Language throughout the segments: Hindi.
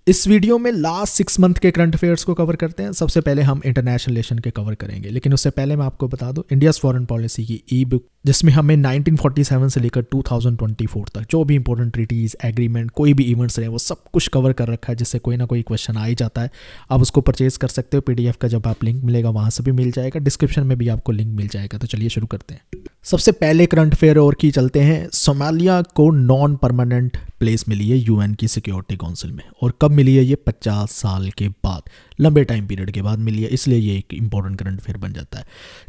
इस वीडियो में लास्ट 6 मंथ के करंट अफेयर्स को कवर करते हैं। सबसे पहले हम इंटरनेशनल रिलेशन के कवर करेंगे, लेकिन उससे पहले मैं आपको बता दूं इंडियाज़ फॉरेन पॉलिसी की ई बुक, जिसमें हमें 1947 से लेकर 2024 तक जो भी इंपॉर्टेंट ट्रीटीज़, एग्रीमेंट, कोई भी इवेंट्स रहे, वो सब कुछ कवर कर रखा है, जिससे कोई ना कोई क्वेश्चन आ ही जाता है। आप उसको परचेज कर सकते हो, PDF का जब आप लिंक मिलेगा वहाँ से भी मिल जाएगा, डिस्क्रिप्शन में भी आपको लिंक मिल जाएगा। तो चलिए शुरू करते हैं। सबसे पहले करंट अफेयर और की चलते हैं। सोमालिया को नॉन परमानेंट प्लेस मिली है UN की सिक्योरिटी काउंसिल में, और कब मिली है ये? 50 साल के बाद, लंबे टाइम पीरियड के बाद मिली है, इसलिए ये एक इंपॉर्टेंट करंट अफेयर बन जाता है।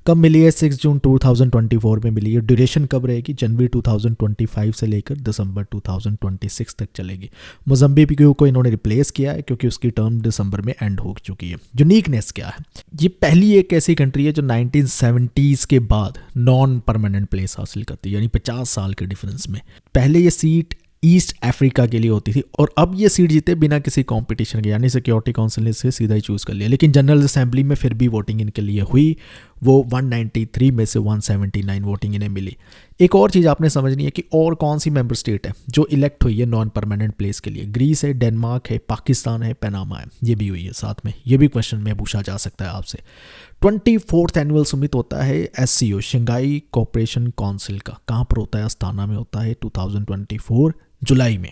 कब मिली है? 6 जून 2024 में मिली है। ड्यूरेशन कब रहेगी? जनवरी 2025 से लेकर दिसंबर 2026 तक चलेगी। मोज़म्बिक को इन्होंने रिप्लेस किया है क्योंकि उसकी टर्म दिसंबर में एंड हो चुकी है। यूनिकनेस क्या है? ये पहली एक ऐसी कंट्री है जो 1970s के बाद नॉन परमानेंट प्लेस हासिल करती है, यानी 50 साल के डिफरेंस में। पहले ये सीट ईस्ट अफ्रीका के लिए होती थी, और अब ये सीट जीते बिना किसी कंपटीशन के, यानी सिक्योरिटी काउंसिल ने इसे सीधा ही चूज़ कर लिया। लेकिन जनरल असेंबली में फिर भी वोटिंग इनके लिए हुई, वो 193 में से 179 वोटिंग इन्हें मिली। एक और चीज़ आपने समझनी है कि और कौन सी मेंबर स्टेट है जो इलेक्ट हुई है नॉन परमानेंट प्लेस के लिए। ग्रीस है, डेनमार्क है, पाकिस्तान है, पनामा है, ये भी हुई है साथ में। ये भी क्वेश्चन में पूछा जा सकता है आपसे। 24th एनुअल समिट होता है SCO, शंघाई कोऑपरेशन काउंसिल का। कहाँ पर होता है? अस्ताना में होता है 2024 जुलाई में।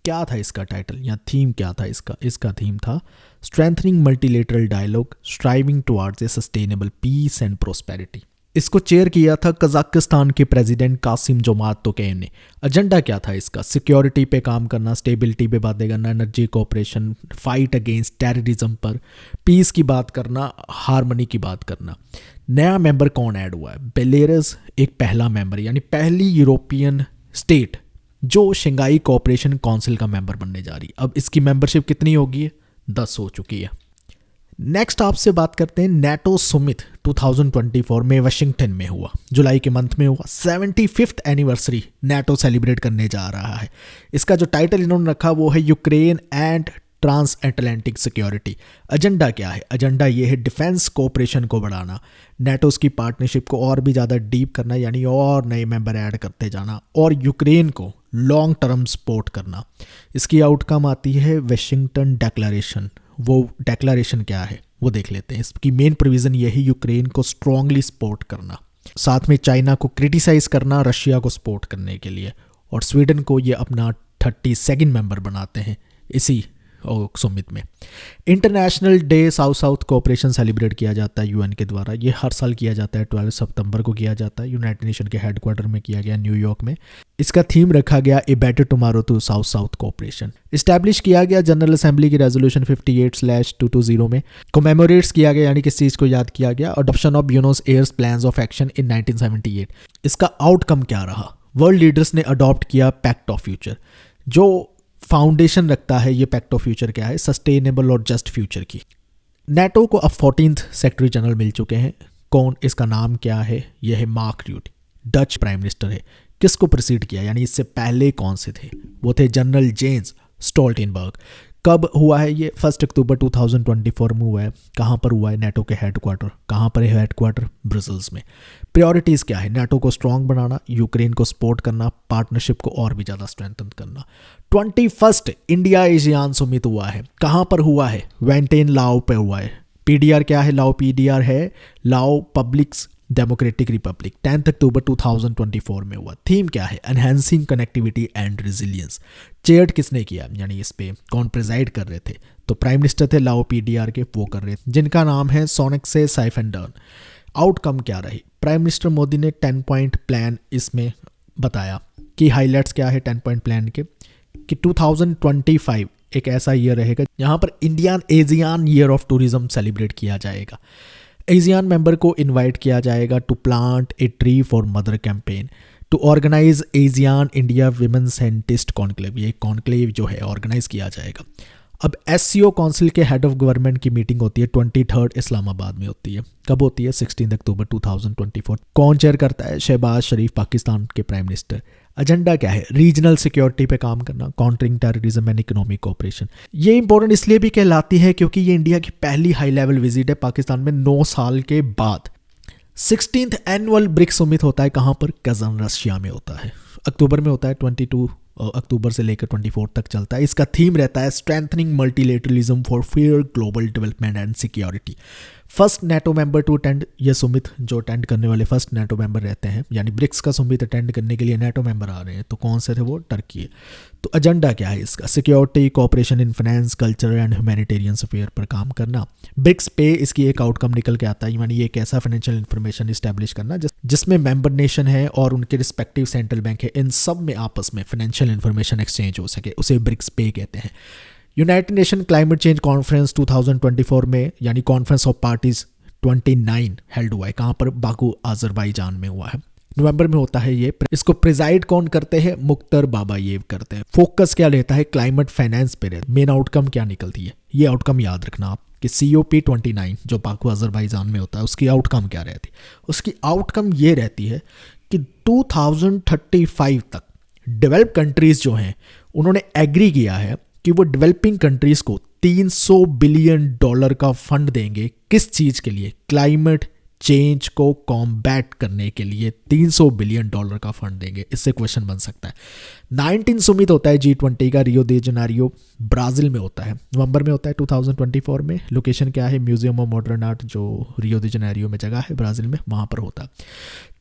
क्या था इसका टाइटल या थीम? क्या था इसका थीम था strengthening multilateral dialogue, striving towards a sustainable peace and prosperity. इसको चेयर किया था कजाकिस्तान के प्रेसिडेंट कासिम जोमात तोकायेव ने। एजेंडा क्या था इसका? सिक्योरिटी पे काम करना, स्टेबिलिटी पे बातें करना, energy cooperation, fight against terrorism पर, पीस की बात करना, हार्मनी की बात करना। नया मेंबर कौन ऐड हुआ है? बेलारूस एक पहला मेंबर, यानी पहली यूरोपियन स्टेट जो शंघाई कोऑपरेशन काउंसिल का मेंबर बनने जा रही है। अब इसकी मेंबरशिप कितनी होगी? 10 हो चुकी है। नेक्स्ट आपसे बात करते हैं नेटो समिट 2024 में वाशिंगटन में हुआ, जुलाई के मंथ में हुआ। 75th एनिवर्सरी नेटो सेलिब्रेट करने जा रहा है। इसका जो टाइटल इन्होंने रखा वो है Ukraine and transatlantic security. Agenda क्या है? एजेंडा ये है डिफेंस कोऑपरेशन को बढ़ाना, नेटोस की पार्टनरशिप को और भी ज़्यादा डीप करना, यानी और नए मेंबर ऐड करते जाना, और यूक्रेन को लॉन्ग टर्म सपोर्ट करना। इसकी आउटकम आती है वाशिंगटन डिक्लेरेशन। वो डिक्लेरेशन क्या है वो देख लेते हैं। इसकी मेन प्रोविज़न ये है यूक्रेन को स्ट्रांगली सपोर्ट करना, साथ में चाइना को क्रिटिसाइज़ करना रशिया को सपोर्ट करने के लिए, और स्वीडन को ये अपना 32nd मेंबर बनाते हैं इसी समिट में। International day south south cooperation celebrate किया जाता है UN के द्वारा। ये हर साल किया जाता है, 12 सितंबर को किया जाता है। यूनाइटेड नेशन के हेडक्वार्टर में किया गया, न्यूयॉर्क में। इसका थीम रखा गया a better tomorrow to south south cooperation. Establish किया गया जनरल असेंबली की रेजोल्यूशन 58/220 में। कोमेमोरेट्स किया गया, यानी किस चीज़ को याद किया गया? Adoption of Buenos Aires plans of action in 1978। इसका आउटकम क्या रहा? वर्ल्ड लीडर्स ने अडॉप्ट किया पैक्ट ऑफ फ्यूचर। जो फाउंडेशन रखता है ये पैक्ट ऑफ फ्यूचर क्या है? सस्टेनेबल और जस्ट फ्यूचर की। नेटो को अब 14th सेक्रेटरी जनरल मिल चुके हैं। कौन? इसका नाम क्या है? यह है मार्क र्यूटे, डच प्राइम मिनिस्टर है। किसको प्रीसीड किया, यानी इससे पहले कौन से थे? वो थे जनरल जेम्स स्टोल्टेनबर्ग। कब हुआ है ये? 1 अक्टूबर 2024 में हुआ है। कहाँ पर हुआ है? नेटो के हेडक्वार्टर। कहाँ पर है हेडक्वार्टर? ब्रसल्स में। प्रायोरिटीज़ क्या है? नेटो को स्ट्रॉन्ग बनाना, यूक्रेन को सपोर्ट करना, पार्टनरशिप को और भी ज़्यादा स्ट्रेंथन करना। 21st इंडिया एशियान समिट हुआ है। कहाँ पर हुआ है? वेंटेन लाओ पे हुआ है। PDR क्या है? लाओ PDR है लाओ पब्लिक्स डेमोक्रेटिक रिपब्लिक। 10 अक्टूबर 2024 में हुआ। थीम क्या है? Enhancing connectivity and resilience. Chaired किसने किया, यानी इस पे कौन प्रिजाइड कर रहे थे? तो प्राइम मिनिस्टर थे लाओ PDR के, वो कर रहे थे, जिनका नाम है सोनेक्से साइफेंडर्न। आउटकम क्या रही? प्राइम मिनिस्टर मोदी ने 10 पॉइंट प्लान इसमें बताया कि हाईलाइट्स क्या है 10 पॉइंट प्लान के, कि 2025 एक ऐसा ईयर रहेगा यहाँ पर Indian ASEAN year of tourism celebrate किया जाएगा। एशियान मेंबर को इनवाइट किया जाएगा to plant a tree for mother campaign, to organise ASEAN India women scientist conclave. ये कॉन्क्लेव जो है ऑर्गेनाइज किया जाएगा। अब SCO काउंसिल के हेड ऑफ गवर्नमेंट की मीटिंग होती है 23rd इस्लामाबाद में होती है। कब होती है? 16 अक्टूबर 2024। कौन चेयर करता है? शहबाज शरीफ, पाकिस्तान के प्राइम मिनिस्टर। एजेंडा क्या है? रीजनल सिक्योरिटी पे काम करना, countering terrorism and economic cooperation. ये इंपॉर्टेंट इसलिए भी कहलाती है क्योंकि ये इंडिया की पहली हाई लेवल विजिट है पाकिस्तान में 9 साल के बाद। 16th एनुअल ब्रिक्स समिट होता है कहाँ पर? कज़न रशिया में होता है। अक्टूबर में होता है 22 अक्टूबर से लेकर 24 तक चलता है। इसका थीम रहता है strengthening multilateralism for fair global development and security. First NATO member to attend, ये सुमित जो अटेंड करने वाले फर्स्ट नेटो मेंबर रहते हैं, यानी ब्रिक्स का सुमित अटेंड करने के लिए नेटो मेंबर आ रहे हैं, तो कौन से थे वो? टर्की है। तो एजेंडा क्या है इसका? Security, cooperation in finance, culture and humanitarian affair पर काम करना। ब्रिक्स पे इसकी एक आउटकम निकल के आता है, यानी ये एक ऐसा फाइनेंशियल इंफॉर्मेशन इस्टेब्लिश करना जिसमें मेंबर नेशन है और उनके रिस्पेक्टिव सेंट्रल बैंक है, इन सब में आपस में फाइनेंशियल इंफॉर्मेशन एक्सचेंज हो सके, उसे ब्रिक्स पे कहते हैं। United nation climate change conference 2024 में, यानी कॉन्फ्रेंस ऑफ पार्टीज 29 हेल्ड हुआ है। कहाँ पर? बाकू अजरबैजान में हुआ है, नवंबर में होता है ये। इसको प्रिजाइड कौन करते हैं? मुख्तर बाबायेव करते हैं। फोकस क्या लेता है? क्लाइमेट फाइनेंस पे रहता है। मेन आउटकम क्या निकलती है? ये आउटकम याद रखना आप कि COP29 जो बाकू अजरबैजान में होता है, उसकी आउटकम क्या रहती है? उसकी आउटकम ये रहती है कि 2035 तक डेवलप कंट्रीज जो हैं उन्होंने एग्री किया है कि वो डेवलपिंग कंट्रीज को $300 बिलियन का फंड देंगे। किस चीज़ के लिए? क्लाइमेट चेंज को कॉम्बैट करने के लिए $300 बिलियन का फंड देंगे। इससे क्वेश्चन बन सकता है। 19 सुमित होता है G20 का, रियो दे जनेरियो ब्राज़ील में होता है, नवंबर में होता है 2024 में। लोकेशन क्या है? म्यूजियम ऑफ मॉडर्न आर्ट जो रियो दे जनेरियो में जगह है ब्राज़ील में, वहाँ पर होता है।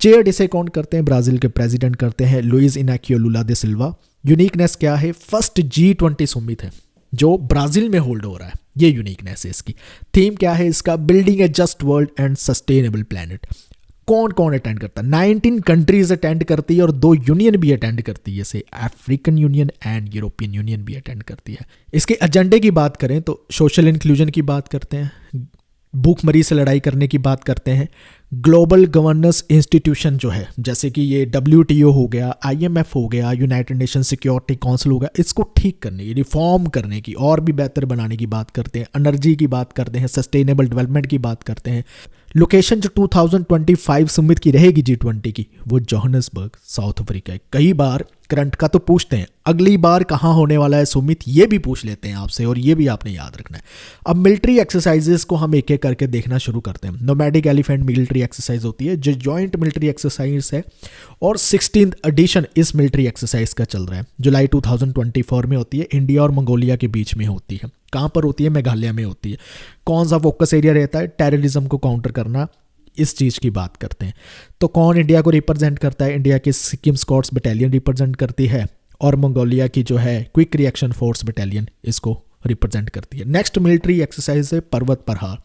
चेयर इसे कौन करते हैं? ब्राज़ील के प्रेसिडेंट करते हैं, लुइस इनाकियो लुला दे सिल्वा। यूनिकनेस क्या है? फर्स्ट G20 सुमित है जो ब्राज़ील में होल्ड हो रहा है, ये यूनिकनेस है इसकी। थीम क्या है इसका? Building A just world and sustainable planet. कौन कौन अटेंड करता है? 19 कंट्रीज अटेंड करती है और 2 यूनियन भी अटेंड करती है, जैसे African union and European union भी अटेंड करती है। इसके एजेंडे की बात करें तो सोशल इंक्लूजन की बात करते हैं, भूखमरी से लड़ाई करने की बात करते हैं, ग्लोबल गवर्नेंस इंस्टीट्यूशन जो है, जैसे कि ये WTO हो गया, IMF हो गया, यूनाइटेड नेशन सिक्योरिटी काउंसिल हो गया, इसको ठीक करने की, रिफॉर्म करने की, और भी बेहतर बनाने की बात करते हैं। एनर्जी की बात करते हैं, सस्टेनेबल डेवलपमेंट की बात करते हैं। लोकेशन जो 2025 समिट की रहेगी G20 की, वो जोहान्सबर्ग साउथ अफ्रीका है। कई बार करंट का तो पूछते हैं, अगली बार कहाँ होने वाला है सुमित, ये भी पूछ लेते हैं आपसे, और ये भी आपने याद रखना है। अब मिलिट्री एक्सरसाइजेस को हम एक एक करके देखना शुरू करते हैं। नोमैडिक एलिफेंट मिलिट्री एक्सरसाइज होती है जो जॉइंट मिलिट्री एक्सरसाइज है, और 16th एडिशन इस मिलिट्री एक्सरसाइज का चल रहा है। जुलाई 2024 में होती है, इंडिया और मंगोलिया के बीच में होती है। कहाँ पर होती है? मेघालय में होती है। कौन सा फोकस एरिया रहता है? टेररिज्म को काउंटर करना, इस चीज़ की बात करते हैं। तो कौन इंडिया को रिप्रेजेंट करता है? इंडिया की सिक्किम स्कॉट्स बटालियन रिप्रेजेंट करती है, और मंगोलिया की जो है क्विक रिएक्शन फोर्स बटालियन इसको रिप्रेजेंट करती है। नेक्स्ट मिलिट्री एक्सरसाइज है पर्वत प्रहार।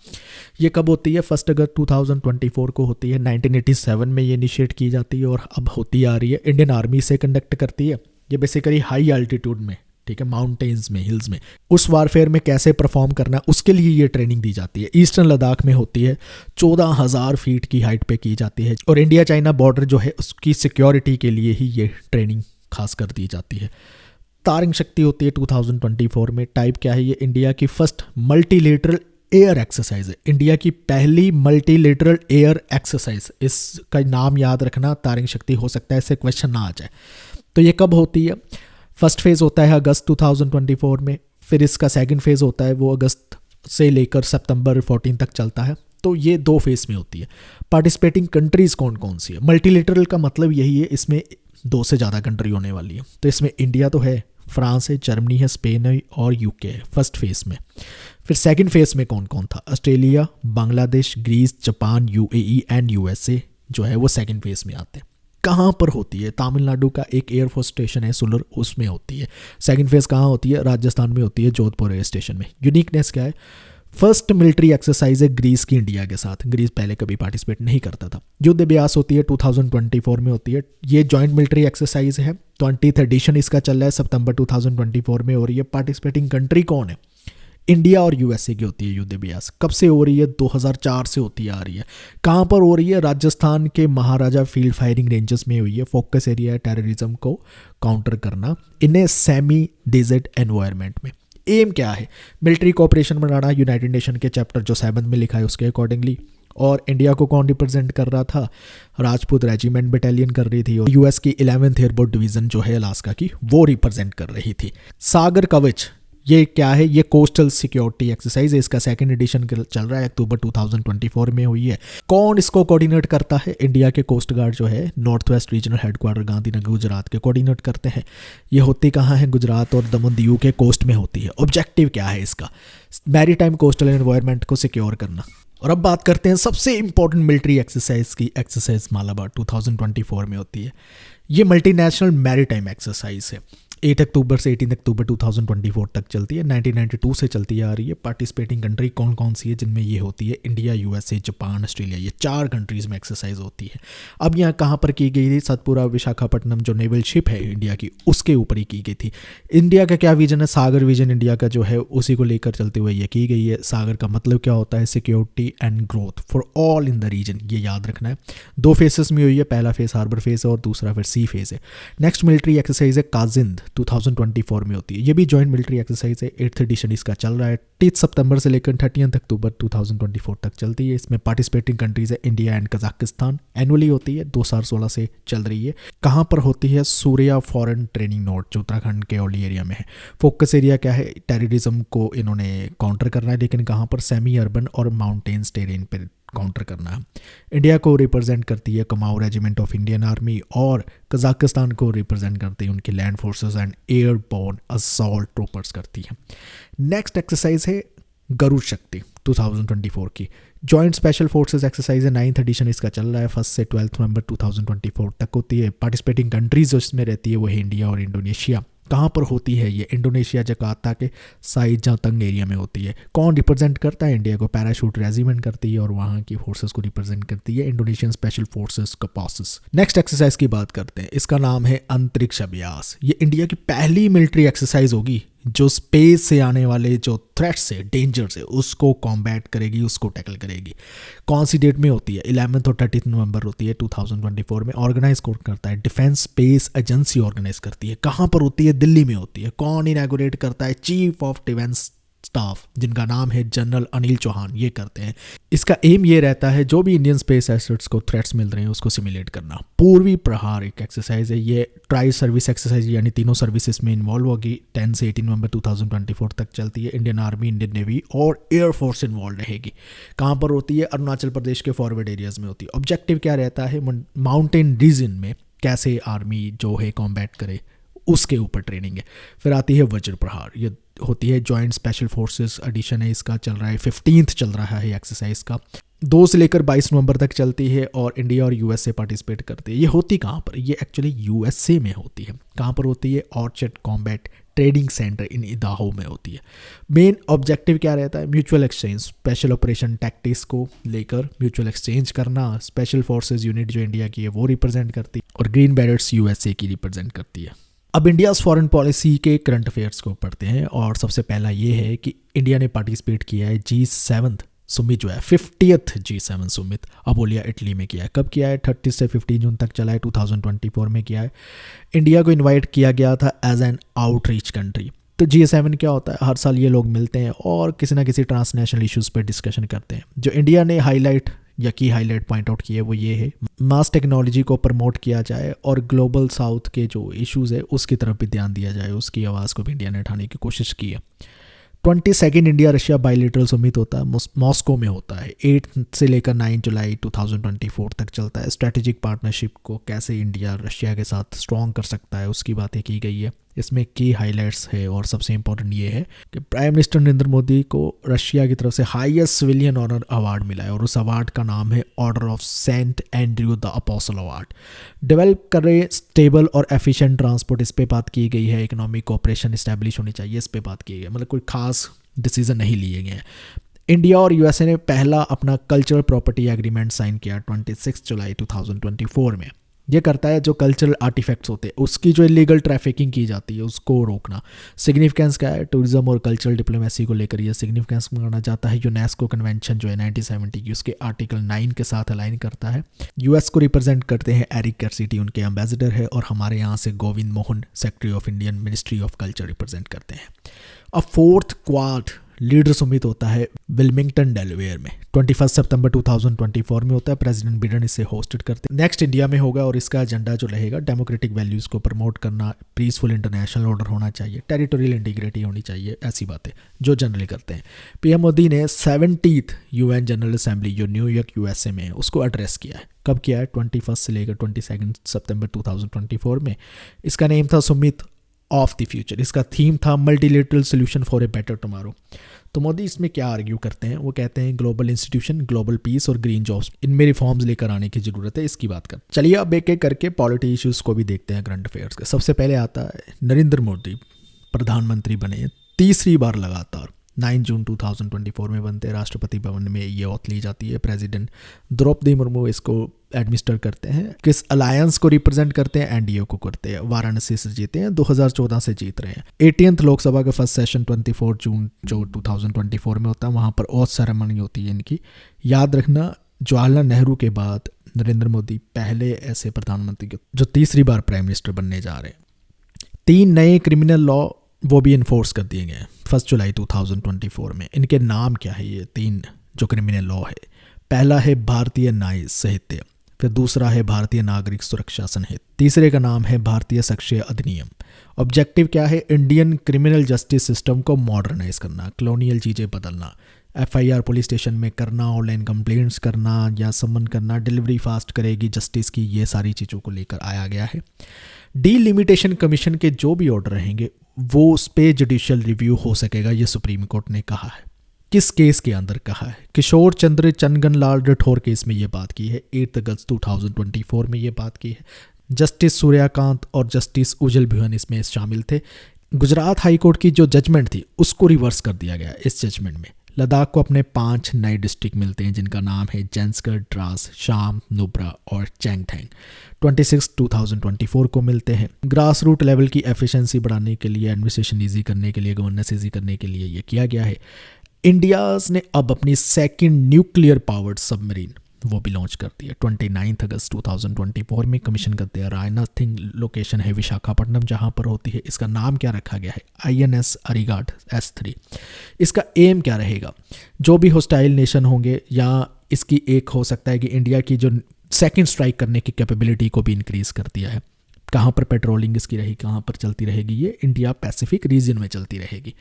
ये कब होती है? 1 अगस्त 2024 को होती है। 1987 में ये इनिशिएट की जाती है और अब होती आ रही है। इंडियन आर्मी से कंडक्ट करती है। ये बेसिकली हाई एल्टीट्यूड में, ठीक है, माउंटेन्स में, हिल्स में, उस वारफेयर में कैसे परफॉर्म करना, उसके लिए ये ट्रेनिंग दी जाती है। ईस्टर्न लद्दाख में होती है, 14,000 फीट की हाइट पे की जाती है, और इंडिया चाइना बॉर्डर जो है उसकी सिक्योरिटी के लिए ही ये ट्रेनिंग खास कर दी जाती है। तारंग शक्ति होती है 2024 में। टाइप क्या है? ये इंडिया की फर्स्ट मल्टीलेटरल एयर एक्सरसाइज है, इंडिया की पहली मल्टीलेटरल एयर एक्सरसाइज। इसका नाम याद रखना, तारंग शक्ति, हो सकता है इससे क्वेश्चन ना आ जाए। तो ये कब होती है? फर्स्ट फेज़ होता है अगस्त 2024 में, फिर इसका सेकंड फेज़ होता है वो अगस्त से लेकर सितंबर 14 तक चलता है। तो ये 2 फेज़ में होती है। पार्टिसिपेटिंग कंट्रीज़ कौन कौन सी है? मल्टीलेटरल का मतलब यही है, इसमें 2 से ज़्यादा कंट्री होने वाली है। तो इसमें इंडिया तो है, फ्रांस है, जर्मनी है, स्पेन है और UK है फर्स्ट फेज़ में। फिर सेकंड फेज़ में कौन कौन था? Australia, Bangladesh, Greece, Japan, UAE and USA जो है वो सेकंड फेज़ में आते हैं। कहाँ पर होती है? तमिलनाडु का एक एयरफोर्स स्टेशन है सुलर, उसमें होती है। सेकंड फेज़ कहाँ होती है? राजस्थान में होती है, जोधपुर एयर स्टेशन में। यूनिकनेस क्या है? फर्स्ट मिलिट्री एक्सरसाइज है ग्रीस की इंडिया के साथ। ग्रीस पहले कभी पार्टिसिपेट नहीं करता था। युद्ध अभ्यास होती है 2024 में होती है। ये जॉइंट मिलिट्री एक्सरसाइज है, 20th एडिशन इसका चल रहा है, सितंबर 2024 में हो रही है। पार्टिसिपेटिंग कंट्री कौन है? इंडिया और USA की होती है युद्ध अभ्यास। कब से हो रही है? 2004 से होती आ रही है। कहाँ पर हो रही है? राजस्थान के महाराजा फील्ड फायरिंग रेंजेस में हुई है। फोकस एरिया है टेररिज्म को काउंटर करना, इन्हें सेमी डेजर्ट एनवायरनमेंट में। एम क्या है? मिलिट्री कोऑपरेशन बनाना, यूनाइटेड नेशन के चैप्टर जो 7 में लिखा है उसके अकॉर्डिंगली। और इंडिया को कौन रिप्रेजेंट कर रहा था? राजपूत रेजिमेंट बटालियन कर रही थी, और US की 11th एयरबोर्ड डिवीजन जो है अलास्का की, वो रिप्रेजेंट कर रही थी। सागर कवच ये क्या है, ये कोस्टल सिक्योरिटी एक्सरसाइज है, इसका सेकंड एडिशन चल रहा है, अक्टूबर 2024 में हुई है। कौन इसको कोऑर्डिनेट करता है? इंडिया के कोस्ट गार्ड जो है north west regional headquarter Gandhinagar Gujarat के कोऑर्डिनेट करते हैं। ये होती कहाँ है? गुजरात और दमन दीव के कोस्ट में होती है। ऑब्जेक्टिव क्या है इसका? मैरीटाइम कोस्टल एनवायरनमेंट को सिक्योर करना। और अब बात करते हैं सबसे इंपॉर्टेंट मिलिट्री एक्सरसाइज की। एक्सरसाइज मालाबार 2024 में होती है। ये मल्टीनेशनल मैरीटाइम एक्सरसाइज है। 8 अक्टूबर से 18 अक्टूबर 2024 तक चलती है। 1992 से चलती आ रही है। पार्टिसिपेटिंग कंट्री कौन कौन सी है जिनमें ये होती है? इंडिया, यूएसए, जापान, ऑस्ट्रेलिया, ये 4 कंट्रीज़ में एक्सरसाइज होती है। अब यहाँ कहाँ पर की गई थी? सतपुरा विशाखापट्टनम जो नेवल शिप है इंडिया की, उसके ऊपर ही की गई थी। इंडिया का क्या विजन है? सागर विजन इंडिया का जो है उसी को लेकर चलते हुए ये की गई है। सागर का मतलब क्या होता है? Security and growth for all in the region, ये याद रखना है। 2 फेसेस में हुई है। पहला फेस हार्बर फेस है और दूसरा फिर सी फेस है। नेक्स्ट मिलिट्री एक्सरसाइज है काजिंद, 2024 में होती है। ये भी जॉइंट मिलिट्री एक्सरसाइज है। 8th एडिशन इसका चल रहा है। 30 सितंबर से लेकर 30 अक्टूबर 2024 तक चलती है। इसमें पार्टिसिपेटिंग कंट्रीज है इंडिया एंड कजाकिस्तान। एनुअली होती है, 2016 से चल रही है। कहाँ पर होती है? सूर्या फॉरेन ट्रेनिंग नोड जो उत्तराखंड के औली एरिया में है। फोकस एरिया क्या है? टेररिज्म को इन्होंने काउंटर करना है, लेकिन कहाँ पर? सेमी अर्बन और माउंटेन्स टेरेन पर काउंटर करना है। इंडिया को रिप्रेजेंट करती है Kumaon regiment of Indian army और कजाकिस्तान को रिप्रेजेंट करती है उनकी land forces and airborne assault troopers करती है। नेक्स्ट एक्सरसाइज है गरुड़ शक्ति 2024 की। जॉइंट स्पेशल फोर्सेस एक्सरसाइज है। 9th एडिशन इसका चल रहा है। 1 से 12 नवंबर 2024 तक होती है। पार्टिसिपेटिंग कंट्रीज जो इसमें रहती है वो है इंडिया और इंडोनेशिया। कहाँ पर होती है ये? इंडोनेशिया जकार्ता के साइजातंग एरिया में होती है। कौन रिप्रेजेंट करता है इंडिया को? पैराशूट रेजिमेंट करती है और वहाँ की फोर्सेस को रिप्रेजेंट करती है Indonesian special forces Kopassus. Next exercise की बात करते हैं। इसका नाम है अंतरिक्ष अभ्यास। ये इंडिया की पहली मिलिट्री एक्सरसाइज होगी जो स्पेस से आने वाले जो थ्रेट्स है, डेंजर्स है, उसको कॉम्बैट करेगी, उसको टैकल करेगी। कौन सी डेट में होती है? 11 और 30 नवंबर होती है 2024 में। ऑर्गेनाइज कौन करता है? डिफेंस स्पेस एजेंसी ऑर्गेनाइज करती है। कहाँ पर होती है? दिल्ली में होती है। कौन इनॉग्रेट करता है? चीफ ऑफ डिफेंस स्टाफ जिनका नाम है जनरल अनिल चौहान, ये करते हैं। इसका एम ये रहता है जो भी इंडियन स्पेस एसेट्स को थ्रेट्स मिल रहे हैं उसको सिमुलेट करना। पूर्वी प्रहार एक एक्सरसाइज है। ये ट्राई सर्विस एक्सरसाइज यानी तीनों सर्विसेज में इन्वॉल्व होगी। 10 से 18 नवंबर 2024 तक चलती है। इंडियन आर्मी, इंडियन नेवी और एयरफोर्स इन्वॉल्व रहेगी। कहाँ पर होती है? अरुणाचल प्रदेश के फॉरवर्ड एरियाज में होती है। ऑब्जेक्टिव क्या रहता है? माउंटेन रीजन में कैसे आर्मी जो है कॉम्बैट करे, उसके ऊपर ट्रेनिंग है। फिर आती है वज्र प्रहार। ये होती है जॉइंट स्पेशल फोर्सेस एडिशन है, इसका चल रहा है 15th चल रहा है एक्सरसाइज का। 2 से लेकर 22 नवंबर तक चलती है और इंडिया और यूएसए पार्टिसिपेट करते हैं। ये होती कहाँ पर? ये एक्चुअली यूएसए में होती है। कहाँ पर होती है? ऑर्चर्ड कॉम्बैट ट्रेडिंग सेंटर इन इदाहो में होती है। मेन ऑब्जेक्टिव क्या रहता है? Mutual exchange, special operation tactics को लेकर म्यूचुअल एक्सचेंज करना। स्पेशल फोर्सेज यूनिट जो इंडिया की है वो रिप्रेजेंट करती है और ग्रीन बैरट्स यूएसए की रिप्रेजेंट करती है। अब इंडियाज़ फॉरेन पॉलिसी के करंट अफेयर्स को पढ़ते हैं और सबसे पहला ये है कि इंडिया ने पार्टिसिपेट किया है G7 सुमित जो है 50th G7 सुमित अपोलिया इटली में किया है। कब किया है? 30 से 15 जून तक चला है। 2024 में किया है। इंडिया को इनवाइट किया गया था एज एन आउटरीच कंट्री। तो G7 क्या होता है? हर साल ये लोग मिलते हैं और किसी ना किसी ट्रांसनेशनल इश्यूज़ पर डिस्कशन करते हैं। जो इंडिया ने हाईलाइट या की हाईलाइट पॉइंट आउट किए वो ये है मास टेक्नोलॉजी को प्रमोट किया जाए और ग्लोबल साउथ के जो इश्यूज़ है उसकी तरफ भी ध्यान दिया जाए। उसकी आवाज़ को भी इंडिया ने उठाने की कोशिश की है। 22 इंडिया रशिया बायलैटरल समिट होता है, मॉस्को में होता है। 8 से लेकर 9 जुलाई 2024 तक चलता है। स्ट्रैटेजिक पार्टनरशिप को कैसे इंडिया रशिया के साथ स्ट्रॉन्ग कर सकता है उसकी बातें की गई है। इसमें की हाइलाइट्स है और सबसे इम्पोर्टेंट ये है कि प्राइम मिनिस्टर नरेंद्र मोदी को रशिया की तरफ से हाईएस्ट सिविलियन ऑनर अवार्ड मिला है और उस अवार्ड का नाम है order of Saint Andrew the apostle award. Develop कर रहे स्टेबल और एफिशिएंट ट्रांसपोर्ट, इस पे बात की गई है। इकोनॉमिक कोऑपरेशन इस्टेब्लिश होनी चाहिए, इस पे बात की गई है। मतलब कोई खास डिसीजन नहीं लिए गए हैं। इंडिया और यूएसए ने पहला अपना कल्चरल प्रॉपर्टी एग्रीमेंट साइन किया 26 जुलाई 2024 में। ये करता है जो कल्चरल आर्टिफैक्ट्स होते हैं उसकी जो इलीगल ट्रैफिकिंग की जाती है उसको रोकना। सिग्निफिकेंस क्या है? टूरिज्म और कल्चरल डिप्लोमेसी को लेकर ये सिग्निफिकेंस माना जाता है। यूनेस्को कन्वेंशन जो है 1970 की उसके आर्टिकल 9 के साथ अलाइन करता है। यूएस को रिप्रेजेंट करते हैं एरिक कैसिडी, उनके एम्बेसडर है, और हमारे यहाँ से Govind Mohan secretary of Indian ministry of culture represent करते हैं। अब 4th क्वाड लीडर समिट होता है विल्मिंगटन डेलावेयर में, 21 सितंबर 2024 में होता है। प्रेसिडेंट बिडेन इसे होस्टेड करते हैं। नेक्स्ट इंडिया में होगा और इसका एजेंडा जो रहेगा डेमोक्रेटिक वैल्यूज़ को प्रमोट करना, पीसफुल इंटरनेशनल ऑर्डर होना चाहिए, टेरिटोरियल इंटीग्रिटी होनी चाहिए, ऐसी बातें जो जनरली करते हैं। पीएम मोदी ने 70th यूएन जनरल असेंबली जो न्यूयॉर्क यूएसए में है उसको एड्रेस किया है। कब किया है? 21 से लेकर 22 सितंबर 2024 में। इसका नेम था समिट ऑफ द फ्यूचर। इसका थीम था multilateral solution for a better tomorrow. तो मोदी इसमें क्या आर्ग्यू करते हैं? वो कहते हैं ग्लोबल इंस्टीट्यूशन, ग्लोबल पीस और ग्रीन जॉब्स, इनमें रिफॉर्म्स लेकर आने की जरूरत है, इसकी बात कर। चलिए अब एक एक करके पॉलिटी इश्यूज को भी देखते हैं करंट अफेयर्स के। सबसे पहले आता है नरेंद्र मोदी प्रधानमंत्री बने तीसरी बार लगातार। 9 जून 2024 में बनते हैं। राष्ट्रपति भवन में ये ओथ ली जाती है। प्रेसिडेंट द्रौपदी मुर्मू इसको एडमिनिस्टर करते हैं। किस अलायंस को रिप्रेजेंट करते हैं? एनडीए को करते हैं। वाराणसी से जीते हैं, 2014 से जीत रहे हैं। 18th लोकसभा का फर्स्ट सेशन 24 जून जो 2024 में होता है, वहाँ पर ओथ सेरेमनी होती है इनकी। याद रखना, जवाहरलाल नेहरू के बाद नरेंद्र मोदी पहले ऐसे प्रधानमंत्री जो तीसरी बार प्राइम मिनिस्टर बनने जा रहे हैं। 3 नए क्रिमिनल लॉ वो भी इन्फोर्स कर दिए गए हैं 1 जुलाई 2024 में। इनके नाम क्या है? ये 3 जो क्रिमिनल लॉ है, पहला है भारतीय न्याय संहिता, फिर दूसरा है भारतीय नागरिक सुरक्षा संहिता, तीसरे का नाम है भारतीय साक्ष्य अधिनियम। ऑब्जेक्टिव क्या है? इंडियन क्रिमिनल जस्टिस सिस्टम को मॉडर्नाइज करना, कॉलोनियल चीज़ें बदलना, एफआईआर पुलिस स्टेशन में करना, ऑनलाइन कंप्लेंट्स करना या समन करना, डिलीवरी फास्ट करेगी जस्टिस की, ये सारी चीज़ों को लेकर आया गया है। डीलिमिटेशन कमीशन के जो भी ऑर्डर रहेंगे वो उस पे जुडिशियल रिव्यू हो सकेगा, ये सुप्रीम कोर्ट ने कहा है। किस केस के अंदर कहा है? किशोर चंद्र चंगनलाल राठौर केस में ये बात की है। 8 अगस्त 2024 में ये बात की है। जस्टिस सूर्यकांत और जस्टिस उज्जवल भुवन इसमें शामिल थे। गुजरात हाई कोर्ट की जो जजमेंट थी उसको रिवर्स कर दिया गया इस जजमेंट में। लद्दाख को अपने 5 नए डिस्ट्रिक्ट मिलते हैं जिनका नाम है जैंसकर, द्रास, शाम, नुब्रा और चैंगथैंग। 26 2024 को मिलते हैं। ग्रास रूट लेवल की एफिशिएंसी बढ़ाने के लिए, एडमिनिस्ट्रेशन ईजी करने के लिए, गवर्नेंस ईजी करने के लिए ये किया गया है। इंडियाज ने अब अपनी सेकंड न्यूक्लियर पावर्ड सबमरीन वो भी लॉन्च कर दी है। 29 अगस्त 2024 में कमीशन करते हैं। रायनाथिंग लोकेशन है विशाखापट्टनम जहाँ पर होती है। इसका नाम क्या रखा गया है? INS अरिगाट S3। इसका एम क्या रहेगा? जो भी होस्टाइल नेशन होंगे, या इसकी एक हो सकता है कि इंडिया की जो सेकंड स्ट्राइक करने की कैपेबिलिटी को भी इंक्रीज़ कर दिया है। कहाँ पर पेट्रोलिंग इसकी रहेगी, कहाँ पर चलती रहेगी? ये इंडिया पैसिफिक रीजन में चलती रहेगी।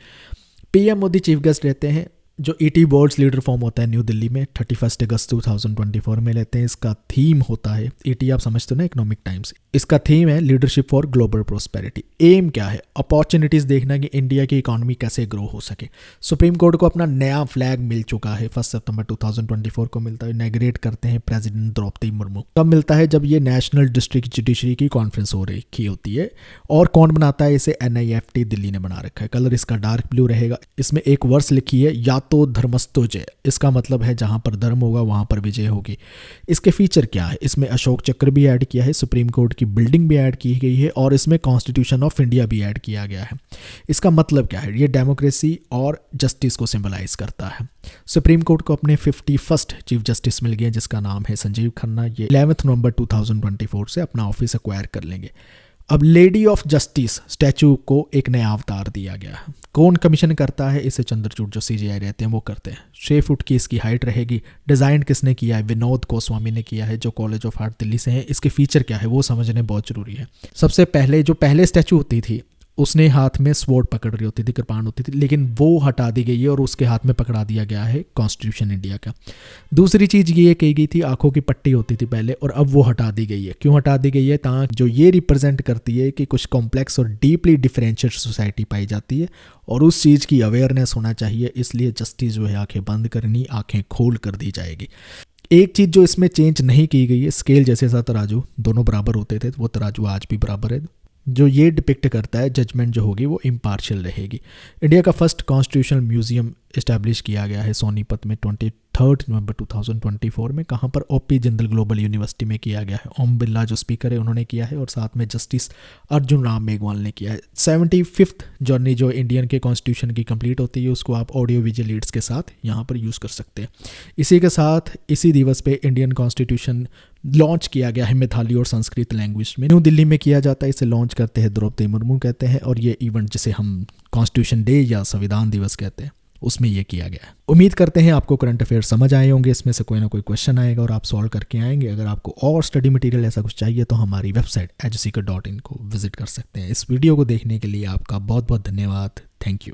पीएम मोदी चीफ गेस्ट रहते हैं। जो ET बोर्ड्स लीडर फॉर्म होता है न्यू दिल्ली में 31 अगस्त 2024 में लेते हैं। इसका थीम होता है, ET आप समझते हो ना, इकोनॉमिक टाइम्स। इसका थीम है leadership for global prosperity. M क्या है? अपॉर्चुनिटीज़ देखना कि इंडिया की इकोनॉमी कैसे ग्रो हो सके। सुप्रीम कोर्ट को अपना नया फ्लैग मिल चुका है। 1 सितंबर 2024 को मिलता है। इनैग्रेट करते हैं प्रेसिडेंट द्रौपदी मुर्मू। कब मिलता है? जब ये नेशनल डिस्ट्रिक्ट जुडिशरी की कॉन्फ्रेंस हो रही होती है। और कौन बनाता है इसे? NIFT दिल्ली ने बना रखा है। कलर इसका डार्क ब्लू रहेगा। इसमें एक वर्स लिखी है, या तो धर्मस्तो जय। इसका मतलब है जहां पर धर्म होगा वहां पर विजय होगी। इसके फीचर क्या है? इसमें अशोक चक्र भी ऐड किया है, सुप्रीम कोर्ट की बिल्डिंग भी ऐड की गई है और इसमें कॉन्स्टिट्यूशन ऑफ इंडिया भी ऐड किया गया है। इसका मतलब क्या है? ये डेमोक्रेसी और जस्टिस को सिंबलाइज करता है। सुप्रीम कोर्ट को अपने 51st चीफ जस्टिस मिल गए जिसका नाम है संजीव खन्ना। ये 11 नवंबर 2024 से अपना ऑफिस एक्वायर कर लेंगे। अब लेडी ऑफ जस्टिस स्टैचू को एक नया अवतार दिया गया है। कौन कमीशन करता है इसे? चंद्रचूड़ जो CGI रहते हैं वो करते हैं। 6 फुट की इसकी हाइट रहेगी। डिज़ाइन किसने किया है? विनोद गोस्वामी ने किया है जो कॉलेज ऑफ आर्ट दिल्ली से हैं। इसके फीचर क्या है वो समझने बहुत जरूरी है। सबसे पहले जो पहले स्टैचू होती थी उसने हाथ में स्वॉर्ड पकड़ रही होती थी, कृपाण होती थी, लेकिन वो हटा दी गई है और उसके हाथ में पकड़ा दिया गया है कॉन्स्टिट्यूशन इंडिया का। दूसरी चीज़ ये कही गई थी, आंखों की पट्टी होती थी पहले और अब वो हटा दी गई है। क्यों हटा दी गई है? ताकि जो ये रिप्रेजेंट करती है कि कुछ कॉम्प्लेक्स और डीपली डिफरेंशिएट सोसाइटी पाई जाती है और उस चीज़ की अवेयरनेस होना चाहिए। इसलिए जस्टिस जो है आंखें बंद करनी, आंखें खोल कर दी जाएगी। एक चीज़ जो इसमें चेंज नहीं की गई है, स्केल जैसे सा तराजू दोनों बराबर होते थे, वो तराजू आज भी बराबर है। जो ये डिपिक्ट करता है जजमेंट जो होगी वो इम्पार्शियल रहेगी। इंडिया का फर्स्ट कॉन्स्टिट्यूशनल म्यूजियम इस्टेब्लिश किया गया है सोनीपत में 23 नवंबर 2024 में। कहाँ पर? OP जिंदल ग्लोबल यूनिवर्सिटी में किया गया है। ओम बिरला जो स्पीकर है उन्होंने किया है और साथ में जस्टिस अर्जुन राम मेघवाल ने किया है। 75th जर्नी जो इंडियन के कॉन्स्टिट्यूशन की कंप्लीट होती है उसको आप ऑडियो विजुअल लीड्स के साथ यहाँ पर यूज़ कर सकते हैं। इसी के साथ इसी दिवस पे इंडियन कॉन्स्टिट्यूशन लॉन्च किया गया है मैथिली और संस्कृत लैंग्वेज में। न्यू दिल्ली में किया जाता है। इसे लॉन्च करते हैं द्रौपदी मुर्मू कहते हैं और ये इवेंट जिसे हम कॉन्स्टिट्यूशन डे या संविधान दिवस कहते हैं उसमें ये किया गया है। उम्मीद करते हैं आपको करंट अफेयर समझ आए होंगे, इसमें से कोई ना कोई क्वेश्चन आएगा और आप सॉल्व करके आएंगे। अगर आपको और स्टडी मटेरियल ऐसा कुछ चाहिए तो हमारी वेबसाइट eduseeker.in को विजिट कर सकते हैं। इस वीडियो को देखने के लिए आपका बहुत बहुत धन्यवाद। Thank you.